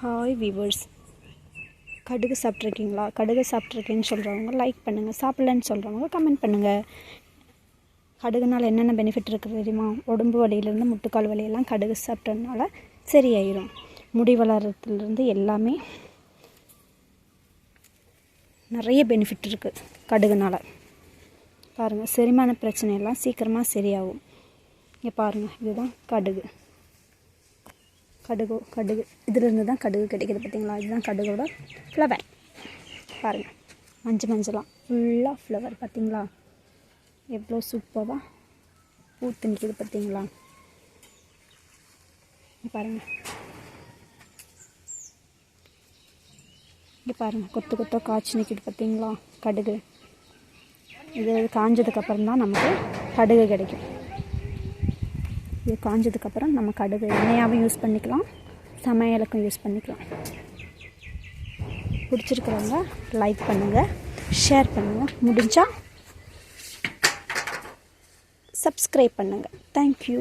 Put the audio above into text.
Hi viewers, கடுகு சாப்பிட்ருக்கீங்களா? கடுகு சாப்பிட்ருக்கேன்னு சொல்கிறவங்க லைக் பண்ணுங்கள், சாப்பிட்லன்னு சொல்கிறவங்க கமெண்ட் பண்ணுங்கள். கடுகுனால் என்னென்ன பெனிஃபிட் இருக்குது தெரியுமா? உடம்பு வலியிலேருந்து முட்டுக்கால் வலியெல்லாம் கடுகு சாப்பிட்டதுனால சரியாயிடும். முடி வளர்கிறதுலேருந்து எல்லாமே நிறைய பெனிஃபிட் இருக்குது கடுகுனால். பாருங்கள், செரிமான பிரச்சனையெல்லாம் சீக்கிரமாக சரியாகும். இங்கே பாருங்கள், இதுதான் கடுகு. கடுகு இதிலிருந்து தான் கடுகு கிடைக்கிது பார்த்தீங்களா? இதுதான் கடுகோட ஃப்ளவர். பாருங்கள், மஞ்சளாக ஃபுல்லாக ஃப்ளவர் பார்த்தீங்களா? எவ்வளோ சூப்பராக பூத்து நிற்கிது பார்த்தீங்களா? பாருங்கள், இங்கே பாருங்கள், கொத்து காய்ச்சி நிற்கிது பார்த்தீங்களா கடுகு. இது காஞ்சதுக்கப்புறம் தான் நமக்கு கடுகு கிடைக்கும். இது காஞ்சதுக்கப்புறம் நம்ம கடுகு எண்ணெயாகவும் யூஸ் பண்ணிக்கலாம், சமையலுக்கும் யூஸ் பண்ணிக்கலாம். பிடிச்சிருக்கிறவங்க லைக் பண்ணுங்கள், ஷேர் பண்ணுங்கள், முடிஞ்சால் சப்ஸ்கிரைப் பண்ணுங்கள். தேங்க்யூ.